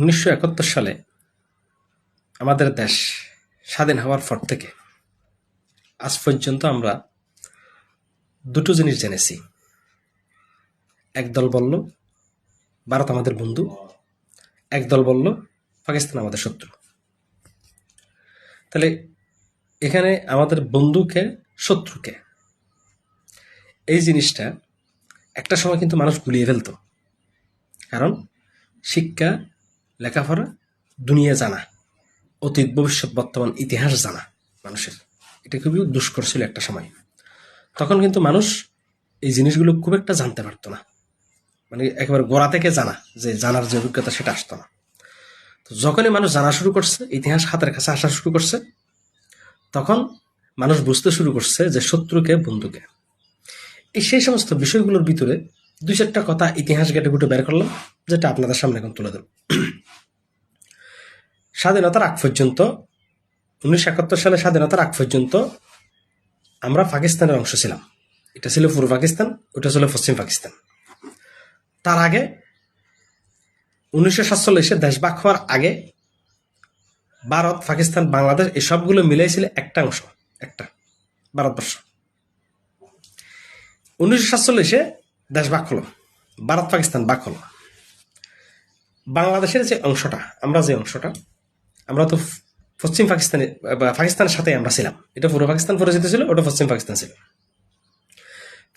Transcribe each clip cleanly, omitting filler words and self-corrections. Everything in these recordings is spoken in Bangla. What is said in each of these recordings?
1971 সালে আমাদের দেশ স্বাধীন হওয়ার পর থেকে আজ পর্যন্ত আমরা দুটো জিনিস জেনেছি। একদল বলল ভারত আমাদের বন্ধু, একদল বলল পাকিস্তান আমাদের শত্রু। তাহলে এখানে আমাদের বন্ধুকে শত্রুকে, এই জিনিসটা একটা সময় কিন্তু মানুষ গুলিয়ে ফেলত। কারণ শিক্ষা, লেখাপড়া, দুনিয়া জানা, অতীত ভবিষ্যৎ বর্তমান ইতিহাস জানা মানুষের এটা খুবই দুষ্কর ছিল একটা সময়। তখন কিন্তু মানুষ এই জিনিসগুলো খুব একটা জানতে পারতো না, মানে একেবারে গোড়া থেকে জানা, যে জানার যে অভিজ্ঞতা সেটা আসতো না। তো যখনই মানুষ জানা শুরু করছে, ইতিহাস হাতের কাছে আসা শুরু করছে, তখন মানুষ বুঝতে শুরু করছে যে শত্রুকে বন্ধুকে। সেই সমস্ত বিষয়গুলোর ভিতরে দুই চারটা কথা ইতিহাস ঘেটে ঘুটে বের করলাম, যেটা আপনাদের সামনে এখন তুলে ধরব। স্বাধীনতার আগ পর্যন্ত, 1971 সালে স্বাধীনতার আগ পর্যন্ত আমরা পাকিস্তানের অংশ ছিলাম। এটা ছিল পূর্ব পাকিস্তান, ওটা ছিল পশ্চিম পাকিস্তান। তার আগে 1947 দেশ ভাগ হওয়ার আগে ভারত, পাকিস্তান, বাংলাদেশ এই সবগুলো মিলাই ছিল একটা অংশ, একটা ভারতবর্ষ। 1947 দেশ ভাগ হলো, ভারত পাকিস্তান ভাগ হলো। বাংলাদেশের যে অংশটা, আমরা তো পশ্চিম পাকিস্তানে পাকিস্তানের সাথে আমরা ছিলাম। এটা পূর্ব পাকিস্তান পরিচিত ছিল, ওটা পশ্চিম পাকিস্তান ছিল।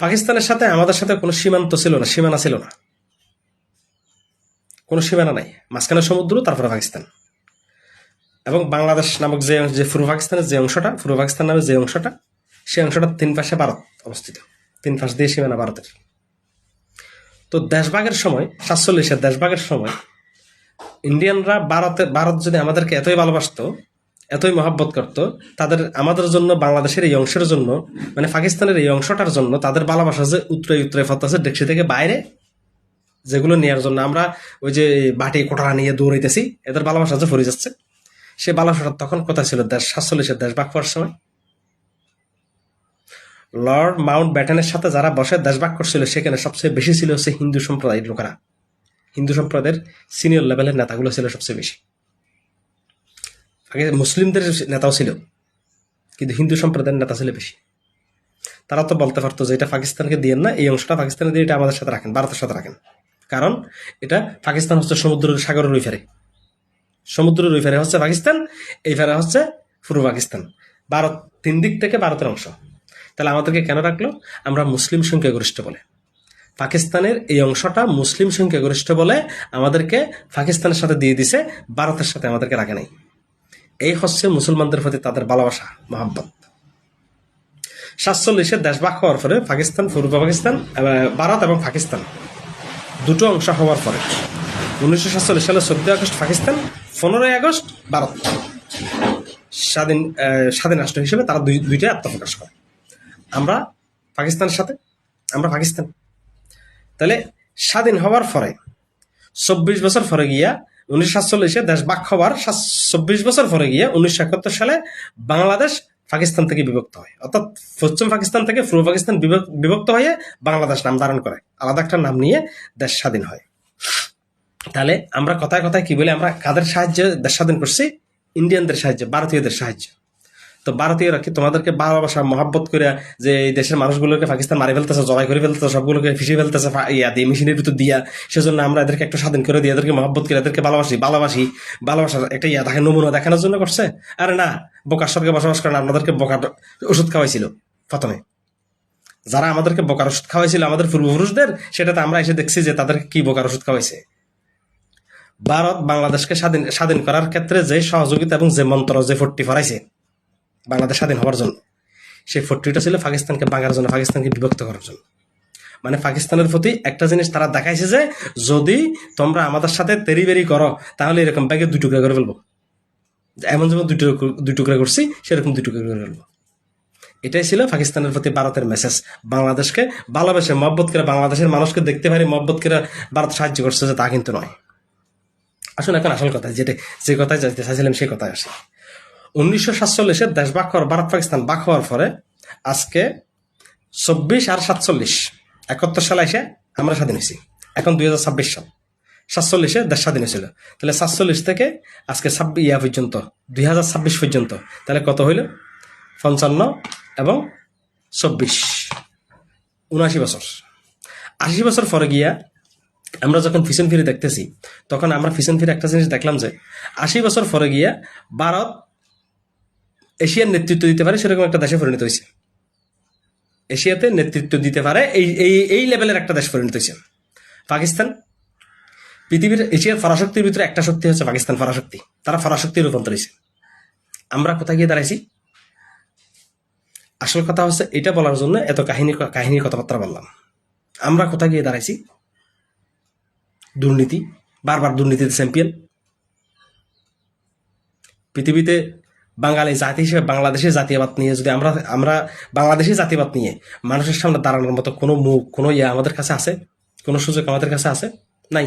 পাকিস্তানের সাথে আমাদের সাথে কোনো সীমান্ত ছিল না, সীমানা ছিল না, কোনো সীমানা নাই। মাঝখানে সমুদ্র, তারপরে পাকিস্তান। এবং বাংলাদেশ নামক যে পূর্ব পাকিস্তানের যে অংশটা, পূর্ব পাকিস্তান নামে যে অংশটা, সেই অংশটা তিন পাশে ভারত অবস্থিত, তিন পাশ দিয়ে সীমানা ভারতের। তো দেশভাগের সময়, 47 দেশভাগের সময় ইন্ডিয়ানরা ভারত যদি আমাদেরকে এতই ভালোবাসতো, এতই মহব্বত করতো, আমাদের জন্য, বাংলাদেশের এই অংশের জন্য, মানে পাকিস্তানের এই অংশটার জন্য তাদের ভালোবাসা যে উত্তরে ফতাছে ডেকসি থেকে বাইরে, যেগুলো নেওয়ার জন্য আমরা ওই যে বাটি কোটারা নিয়ে দৌড়াইতেছি, এদের ভালোবাসা যে ফরে যাচ্ছে, সে ভালোবাসাটা তখন কোথায় ছিল? 47 দেশ ভাগ হওয়ার সময় লর্ড মাউন্ট ব্যাটেনের সাথে যারা বসে দেশ ভাগ করছিল, সেখানে সবচেয়ে বেশি ছিল হচ্ছে হিন্দু সম্প্রদায়ের লোকেরা। হিন্দু সম্প্রদায়ের সিনিয়র লেভেলের নেতাগুলো ছিল সবচেয়ে বেশি। আগে মুসলিমদের নেতাও ছিল, কিন্তু হিন্দু সম্প্রদায়ের নেতা ছিল বেশি। তারা তো বলতে পারতো যে এটা পাকিস্তানকে দিয়ে না, এই অংশটা পাকিস্তানে দিয়ে এটা আমাদের সাথে রাখেন, ভারতের সাথে রাখেন। কারণ এটা পাকিস্তান হচ্ছে সাগরের ওই ফেরে, সমুদ্রের ওই ফেরে হচ্ছে পাকিস্তান, এই ফেরে হচ্ছে পূর্ব পাকিস্তান। ভারত তিন দিক থেকে ভারতের অংশ। তাহলে আমাদেরকে কেন রাখলো? আমরা মুসলিম সংখ্যাগরিষ্ঠ বলে। পাকিস্তানের এই অংশটা মুসলিম সংখ্যাগরিষ্ঠ বলে আমাদেরকে পাকিস্তানের সাথে দিয়ে দিছে, ভারতের সাথে আমাদেরকে রাখে নাই। এই হচ্ছে মুসলমানদের প্রতি তাদের ভালোবাসা, মহাব্বত। 47 দেশ ভাগ হওয়ার পরে পাকিস্তান, পূর্ব পাকিস্তান, ভারত এবং পাকিস্তান দুটো অংশ হওয়ার পরে 1947 সালে 14 আগস্ট পাকিস্তান, 15 আগস্ট ভারত স্বাধীন রাষ্ট্র হিসেবে তারা দুইটাই আত্মপ্রকাশ করে। আমরা পাকিস্তানের সাথে, আমরা পাকিস্তান। তাহলে স্বাধীন হওয়ার পরে 24 বছর পরে গিয়া 1947 দেশ ভাগ হওয়ার 24 বছর পরে গিয়া 1971 সালে বাংলাদেশ পাকিস্তান থেকে বিভক্ত হয়। অর্থাৎ পশ্চিম পাকিস্তান থেকে পূর্ব পাকিস্তান বিভক্ত হয়ে বাংলাদেশ নাম ধারণ করে, আলাদা একটা নাম নিয়ে দেশ স্বাধীন হয়। তাহলে আমরা কথায় কথায় কি বলি? আমরা কাদের সাহায্যে দেশ স্বাধীন করছি? ইন্ডিয়ানদের সাহায্যে, ভারতীয়দের সাহায্যে। তো ভারতীয়রা কি তোমাদেরকে ভালোবাসা মহাব্বত করে যে এই দেশের মানুষগুলোকে পাকিস্তান মারি ফেলতেছে, জবাই করে ফেলতেছে, সবগুলোকে ফিসিয়ে ফেলতেছে দিয়ে মেশিনের ভিতর দিয়া, সেজন্য আমরা এদেরকে একটু স্বাধীন করে দিই, এদেরকে মহাব্বত করে এদেরকে ভালোবাসার একটা দেখে নমুনা দেখানোর জন্য করছে? আরে না, বোকার স্বর্গে বসবাস করেন, আপনাদেরকে বোকার ওষুধ খাওয়াইছিল প্রথমে। যারা আমাদেরকে বোকার ওষুধ খাওয়াইছিল আমাদের পূর্বপুরুষদের, সেটাতে আমরা এসে দেখছি যে তাদেরকে কি বোকার ওষুধ খাওয়াইছে। ভারত বাংলাদেশকে স্বাধীন করার ক্ষেত্রে যে সহযোগিতা এবং যে মন্ত্র, যে ফট্টি ফরাইছে বাংলাদেশ স্বাধীন হওয়ার জন্য, সেই ফট্টিটা ছিল পাকিস্তানকে ভাঙার জন্য, পাকিস্তানকে বিভক্ত করার জন্য। মানে পাকিস্তানের প্রতি একটা জিনিস তারা দেখাইছে যে যদি তোমরা আমাদের সাথে তেরিবেরি করো, তাহলে এরকম ব্যাগে 2 টুকরা করে ফেলবো। এমন যেমন 2 টুকরা করছি, সেরকম 2 টুকরা করে ফেলবো। এটাই ছিল পাকিস্তানের প্রতি ভারতের মেসেজ। বাংলাদেশকে ভালোবেসে মহব্বত করে, বাংলাদেশের মানুষকে দেখতে পারি মহব্বত করে ভারত সাহায্য করছে, যে তা কিন্তু নয়। আসুন এখন আসল কথা, যে কথায় যাইতে চাইছিলাম সেই কথায় আসি। 1947 দেশ ভাগ হওয়ার, ভারত পাকিস্তান ভাগ হওয়ার পরে আজকে 24 আর 47, 71 সালে এসে আমরা স্বাধীন হয়েছি। এখন 2026 সাল। 47-এ দেশ স্বাধীন হয়েছিল। তাহলে 47 থেকে আজকে পর্যন্ত 2026 পর্যন্ত তাহলে কত হইল? 55 এবং 24, 79 বছর। 80 বছর পরে গিয়া আমরা যখন পিছন ফিরে দেখতেছি, তখন আমরা পিছন ফিরে একটা জিনিস দেখলাম যে 80 বছর পরে গিয়া ভারত এশিয়ার নেতৃত্ব দিতে পারে সেরকম একটা দেশে পরিণত হয়েছে। এশিয়াতে নেতৃত্ব দিতে পারে এই লেভেলের একটা দেশ পরিণত হয়েছে পাকিস্তান। পৃথিবীর এশিয়ার পরাশক্তির ভিতরে একটা শক্তি হচ্ছে পাকিস্তান, পরাশক্তি। তারা পরাশক্তির রূপান্তর হয়েছে। আমরা কোথায় গিয়ে দাঁড়াইছি? আসল কথা হচ্ছে এটা বলার জন্য এত কাহিনীর কথাবার্তা বললাম। আমরা কোথায় গিয়ে দাঁড়াইছি? দুর্নীতি, বারবার দুর্নীতিতে চ্যাম্পিয়ন। পৃথিবীতে বাঙালি জাতি হিসেবে বাংলাদেশের জাতীয়বাদ নিয়ে যদি আমরা বাংলাদেশের জাতীয়বাদ নিয়ে মানুষের সামনে দাঁড়ানোর মতো কোনো মুখ, কোনো আমাদের কাছে আছে? কোনো সুযোগ আমাদের কাছে আছে? নাই।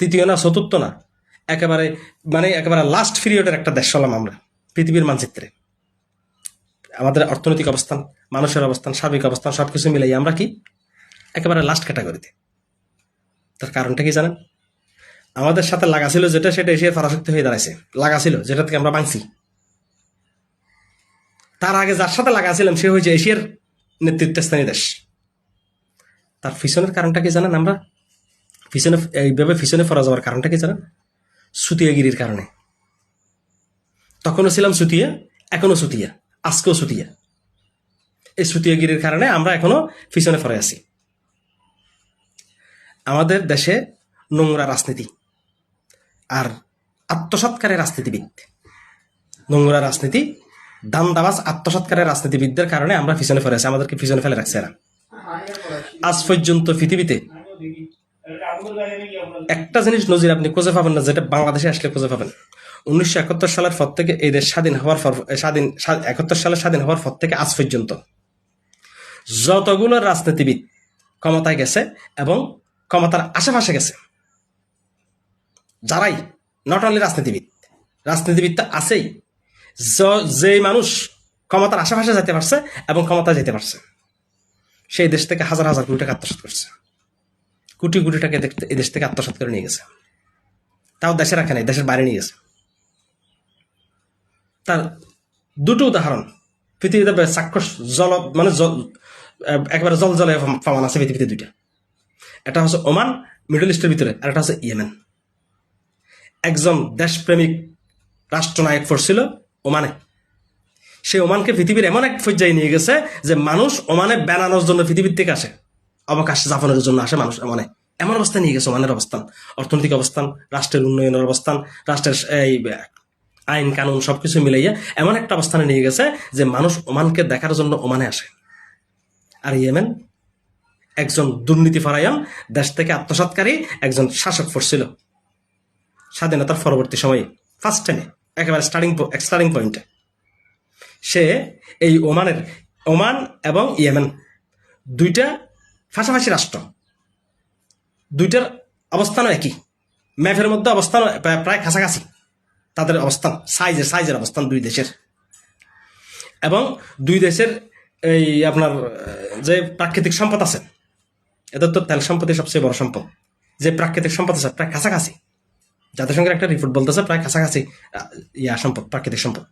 তৃতীয় না, চতুর্থ না, একেবারে লাস্ট পিরিয়ডের একটা দেশ হলাম আমরা পৃথিবীর মানচিত্রে। আমাদের অর্থনৈতিক অবস্থান, মানুষের অবস্থান, সার্বিক অবস্থান সবকিছু মিলাই আমরা কি একেবারে লাস্ট ক্যাটাগরিতে। তার কারণটা কি জানেন? আমাদের সাথে লাগা ছিল যেটা, সেটা এশিয়ার পরাশক্তি হয়ে দাঁড়াইছে। লাগা ছিল যেটা থেকে আমরা ভাঙছি। তার আগে যার সাথে লাগা ছিলাম সে হয়েছে এশিয়ার নেতৃত্বস্থানীয় দেশ। তার পিছনের কারণটা কি জানেন? আমরা এইভাবে পিছনে ফরা যাওয়ার কারণটা কি জানেন? সুতিয়াগিরির কারণে। তখনও ছিলাম সুতিয়া, এখনো সুতিয়া, আজকেও সুতিয়া। এই সুতিয়াগিরির কারণে আমরা এখনো পিছনে ফরে আছি। আমাদের দেশে নোংরা রাজনীতি আর আত্মসৎকারের রাজনীতিবিদ, নোংরা রাজনীতি, দান্দাবাজ আত্মসৎকারের রাজনীতিবিদদের কারণে আমরা পিছনে ফেলে আছি। আমাদেরকে পিছনে ফেলে রাখছে এরা। আজ পর্যন্ত পৃথিবীতে একটা জিনিস নজির আপনি খুঁজে পাবেন না, যেটা বাংলাদেশে আসলে খুঁজে পাবেন। 1971 সালের পর থেকে এই দেশ স্বাধীন হওয়ার পর, 71 সালে স্বাধীন হওয়ার পর থেকে আজ পর্যন্ত যতগুলো রাজনীতিবিদ ক্ষমতায় গেছে এবং ক্ষমতার আশেপাশে গেছে, যারাই নট অনলি রাজনীতিবিদ তো আছেই, যে মানুষ ক্ষমতার আশেপাশে যেতে পারছে এবং ক্ষমতায় যেতে পারছে, সেই দেশ থেকে হাজার হাজার কোটি টাকা আত্মসাৎ করছে। কোটি কোটি টাকা এই দেশ থেকে আত্মসাৎ করে নিয়ে গেছে। তাও দেশে রাখে নাই, দেশের বাইরে নিয়ে গেছে। তার দুটো উদাহরণ পৃথিবীতে চাক্ষুষ একেবারে জলে প্রমাণ আছে পৃথিবীতে দুইটা। এটা হচ্ছে ওমান, মিডল ইস্টের ভিতরে, আর এটা হচ্ছে ইয়েমেন। একজন দেশপ্রেমিক রাষ্ট্রনায়ক পড়ছিল ওমানে। সে ওমানকে পৃথিবীর এমন এক পর্যায়ে নিয়ে গেছে যে মানুষ ওমানে বেড়ানোর জন্য পৃথিবীর থেকে আসে, অবকাশ যাপনের জন্য আসে মানুষ ওমানে। এমন অবস্থায় নিয়ে গেছে ওমানের অবস্থান, অর্থনৈতিক অবস্থান, রাষ্ট্রের উন্নয়নের অবস্থান, রাষ্ট্রের এই আইন কানুন সবকিছু মিলাইয়া এমন একটা অবস্থানে নিয়ে গেছে যে মানুষ ওমানকে দেখার জন্য ওমানে আসে। আর ইয়েমেন একজন দুর্নীতি পরায়ণ, দেশ থেকে আত্মসাৎকারী একজন শাসক পড়ছিল স্বাধীনতার পরবর্তী সময়ে, ফার্স্ট টাইমে, একেবারে স্টার্টিং পয়েন্টে। সে এই ওমান এবং ইয়েমেন দুইটা পাশাপাশি রাষ্ট্র, দুইটার অবস্থানও একই, ম্যাপের মধ্যে অবস্থান প্রায় কাছাকাছি তাদের অবস্থান, সাইজের অবস্থান দুই দেশের। এবং দুই দেশের এই আপনার যে প্রাকৃতিক সম্পদ আছে, এদের তো তেল সম্পদই সবচেয়ে বড় সম্পদ, যে প্রাকৃতিক সম্পদ আছে প্রায় কাছাকাছি। জাতিসংঘের একটা রিপোর্ট বলতেছে প্রায় কাছাকাছি সম্পদ, প্রাকৃতিক সম্পদ।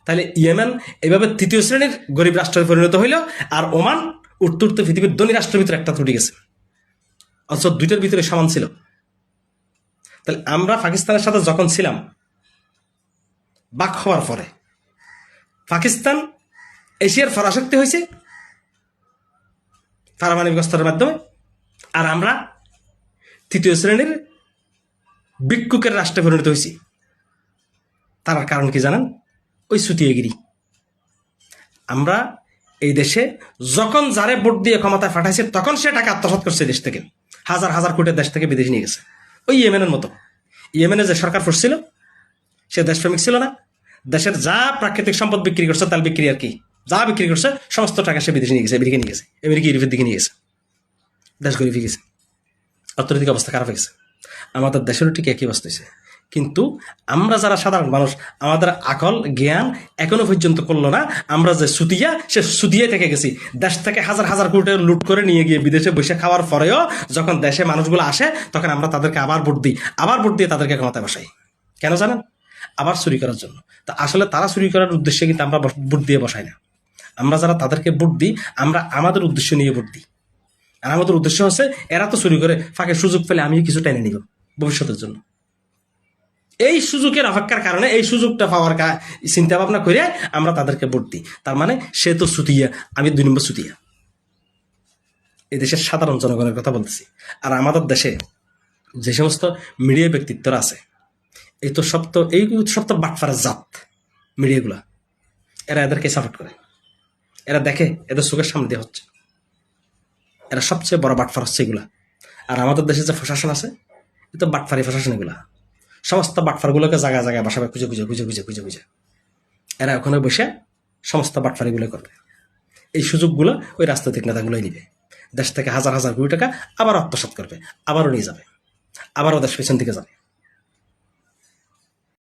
তাহলে ইয়েমেন এইভাবে তৃতীয় শ্রেণীর গরিব রাষ্ট্রে পরিণত হইল, আর ওমান উঠতে উঠতে পৃথিবীর ধনী রাষ্ট্রের ভিতরে একটা ত্রুটি গেছে, অথচ দুইটার ভিতরে সমান ছিল। তাহলে আমরা পাকিস্তানের সাথে যখন ছিলাম, বাক হওয়ার পরে পাকিস্তান এশিয়ার পরাশক্তি হয়েছে পারমাণবিক অস্ত্রের মাধ্যমে, আর আমরা তৃতীয় শ্রেণীর ভিক্ষুকের রাষ্ট্রে পরিণত হয়েছি। তার কারণ কি জানেন? ওই সুতিয়াগিরি। আমরা এই দেশে যখন যারে ভোট দিয়ে ক্ষমতায় পাঠাইছে, তখন সে টাকা আত্মসাৎ করছে দেশ থেকে, হাজার হাজার কোটি দেশ থেকে বিদেশে নিয়ে গেছে। ওই ইয়েমেনের মতো। ইয়েমেনে যে সরকার পড়ছিল সে দেশপ্রেমিক ছিল না, দেশের যা প্রাকৃতিক সম্পদ বিক্রি করছে, তেল বিক্রি আর কি যা বিক্রি করছে, সমস্ত টাকা সে বিদেশে নিয়ে গেছে, আমেরিকা নিয়ে গেছে, আমেরিকা ইউরোপের দিকে নিয়ে গেছে। দেশ গরিব হয়ে গেছে, অর্থনৈতিক অবস্থা খারাপ হয়ে গেছে। আমাদের দেশেরও ঠিক একই অবস্থা হয়েছে। কিন্তু আমরা যারা সাধারণ মানুষ, আমাদের আকল জ্ঞান এখনো পর্যন্ত করলো না, আমরা যে সুতিয়া, সে সুতিয়াই থেকে গেছি। দেশ থেকে হাজার হাজার কোটি টাকা লুট করে নিয়ে গিয়ে বিদেশে বসে খাওয়ার পরেও যখন দেশে মানুষগুলো আসে, তখন আমরা তাদেরকে আবার ভোট দিই, আবার ভোট দিয়ে তাদেরকে ক্ষমতায় বসাই। কেন জানেন? আবার চুরি করার জন্য। তা আসলে তারা চুরি করার উদ্দেশ্যে কিন্তু আমরা ভোট দিয়ে বসাই না। আমরা যারা তাদেরকে ভোট দিই, আমরা আমাদের উদ্দেশ্য নিয়ে ভোট দিই। আর আমাদের উদ্দেশ্য হচ্ছে, এরা তো চুরি করে, ফাঁকে সুযোগ পেলে আমি কিছু টেনে নিব ভবিষ্যতের জন্য। এই সুযোগের অপেক্ষার কারণে, এই সুযোগটা পাওয়ার চিন্তা ভাবনা করে আমরা তাদেরকে ভোট দিই। তার মানে সে তো সুতিয়া, আমি 2 নম্বর সুতিয়া। এই দেশের সাধারণ জনগণের কথা বলতেছি। আর আমাদের দেশে যে সমস্ত মিডিয়া ব্যক্তিত্বরা আছে, এই সব তো বাটফারের জাত মিডিয়াগুলা। এরা এদেরকে সাপোর্ট করে, এরা দেখে এদের চোখের সামনে দিয়ে হচ্ছে। এরা সবচেয়ে বড় বাটফার হচ্ছে এগুলা। আর আমাদের দেশে যে প্রশাসন আছে, এ তো বাটফারি প্রশাসন। এগুলা সমস্ত বাটফারগুলোকে জায়গায় জায়গায় বাসাবে খুঁজে খুঁজে খুঁজে খুঁজে খুঁজে খুঁজে এরা ওখানে বসে সমস্ত বাটফারিগুলো করবে। এই সুযোগগুলো ওই রাজনৈতিক নেতাগুলোই নিবে। দেশ থেকে হাজার হাজার কোটি টাকা আবার আত্মসাৎ করবে, আবারও নিয়ে যাবে, আবারও দেশ পেছন দিকে যাবে।